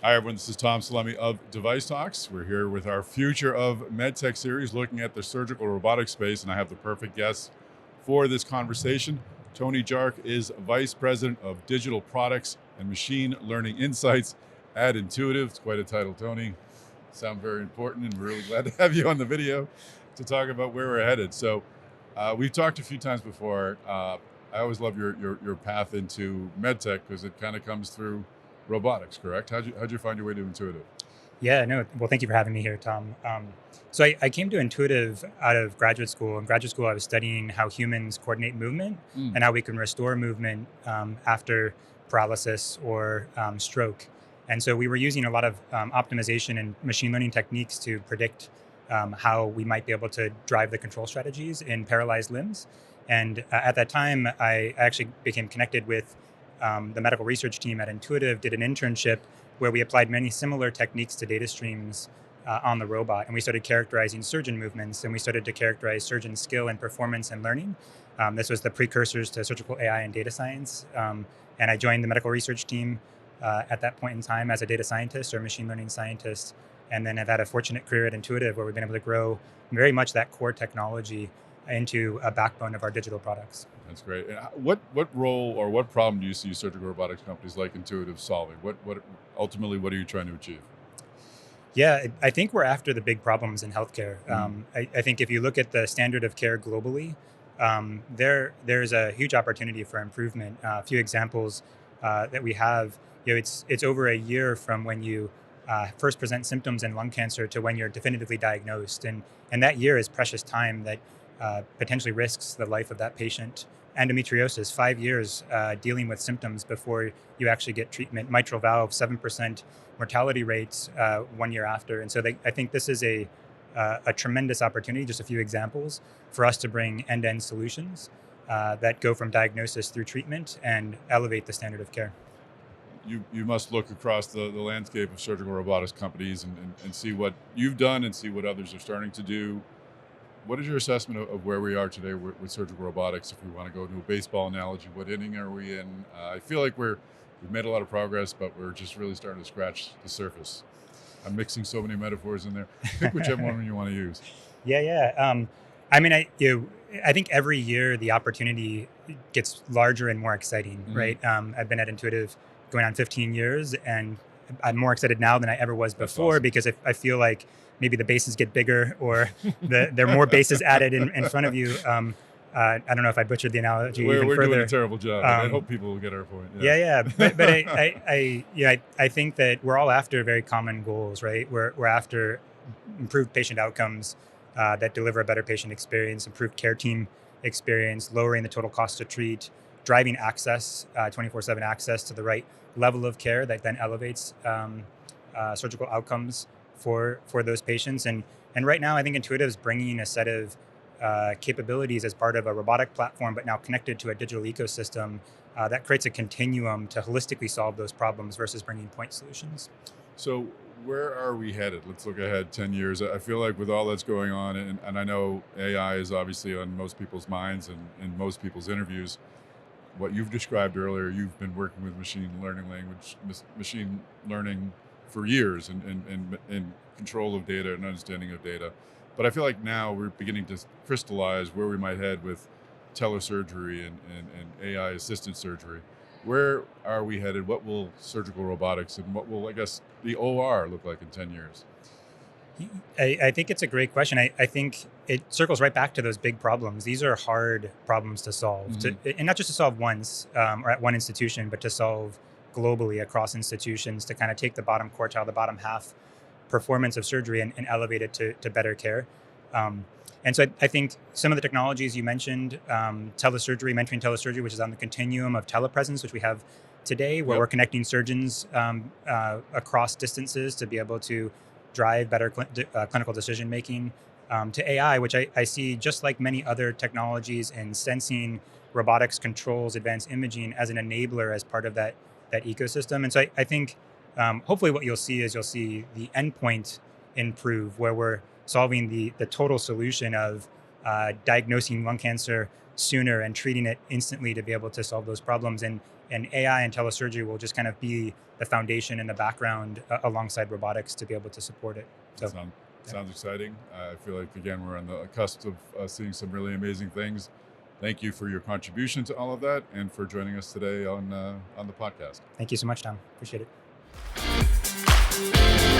Hi, everyone. This is Tom Salemi of DeviceTalks. We're here with our Future of MedTech series looking at the surgical robotics space, and I have the perfect guest for this conversation. Tony Jarc is Vice President of Digital Products and Machine Learning Insights at Intuitive. It's quite a title, Tony. Sound very important, and we're really glad to have you on the video to talk about where we're headed. So we've talked a few times before. I always love your path into MedTech because it kind of comes through robotics, correct? How'd you find your way to Intuitive? Yeah, no. Well, thank you for having me here, Tom. So I came to Intuitive out of graduate school. In graduate school, I was studying how humans coordinate movement Mm. and how we can restore movement after paralysis or stroke. And so we were using a lot of optimization and machine learning techniques to predict how we might be able to drive the control strategies in paralyzed limbs. And at that time, I actually became connected with the medical research team at Intuitive, did an internship where we applied many similar techniques to data streams on the robot. And we started characterizing surgeon movements, and we started to characterize surgeon skill and performance and learning. This was the precursors to surgical AI and data science. And I joined the medical research team at that point in time as a data scientist or machine learning scientist. And then I've had a fortunate career at Intuitive where we've been able to grow very much that core technology into a backbone of our digital products. That's great. And what role or what problem do you see surgical robotics companies like Intuitive solving? What ultimately what are you trying to achieve? Yeah, I think we're after the big problems in healthcare. Mm. I think if you look at the standard of care globally, there's a huge opportunity for improvement. A few examples that we have, it's over a year from when you first present symptoms in lung cancer to when you're definitively diagnosed, and that year is precious time that potentially risks the life of that patient. Endometriosis, 5 years dealing with symptoms before you actually get treatment. Mitral valve, 7% mortality rates 1 year after. And so I think this is a tremendous opportunity, just a few examples, for us to bring end-to-end solutions that go from diagnosis through treatment and elevate the standard of care. You must look across the landscape of surgical robotics companies and see what you've done and see what others are starting to do. What is your assessment of where we are today with surgical robotics? If we want to go to a baseball analogy, what inning are we in? I feel like we've made a lot of progress, but we're just really starting to scratch the surface. I'm mixing so many metaphors in there. Pick whichever one you want to use. Yeah, yeah. I mean, I think every year the opportunity gets larger and more exciting, Mhm. right? I've been at Intuitive going on 15 years, and I'm more excited now than I ever was That's before awesome. because I feel like maybe the bases get bigger or there are more bases added in front of you. I don't know if I butchered the analogy even We're doing a further. terrible job. I Um, hope people will get our point. Yeah. yeah, yeah, but I think that we're all after very common goals, right? We're after improved patient outcomes that deliver a better patient experience, improved care team experience, lowering the total cost to treat, driving access, 24/7 access to the right level of care that then elevates surgical outcomes for those patients. And right now, I think Intuitive is bringing a set of capabilities as part of a robotic platform, but now connected to a digital ecosystem that creates a continuum to holistically solve those problems versus bringing point solutions. So where are we headed? Let's look ahead 10 years. I feel like with all that's going on, and I know AI is obviously on most people's minds and in most people's interviews. What you've described earlier, you've been working with machine learning for years and control of data and understanding of data. But I feel like now we're beginning to crystallize where we might head with telesurgery and AI assisted surgery. Where are we headed? What will surgical robotics and what will, I guess, the OR look like in 10 years? I think it's a great question. I think it circles right back to those big problems. These are hard problems to solve, Hmm. and not just to solve once or at one institution, but to solve globally across institutions to kind of take the bottom quartile, the bottom half performance of surgery and elevate it to better care. Um, and so I think some of the technologies you mentioned, telesurgery, mentoring telesurgery, which is on the continuum of telepresence, which we have today, where Yep. we're connecting surgeons across distances to be able to drive better clinical decision making, to AI, which I see just like many other technologies in sensing, robotics, controls, advanced imaging as an enabler as part of that ecosystem. And so I think hopefully what you'll see is you'll see the endpoint improve, where we're solving the total solution of diagnosing lung cancer sooner and treating it instantly to be able to solve those problems. And AI and telesurgery will just kind of be the foundation in the background alongside robotics to be able to support it. So, Sounds exciting. I feel like, again, we're on the cusp of seeing some really amazing things. Thank you for your contribution to all of that and for joining us today on the podcast. Thank you so much, Tom. Appreciate it.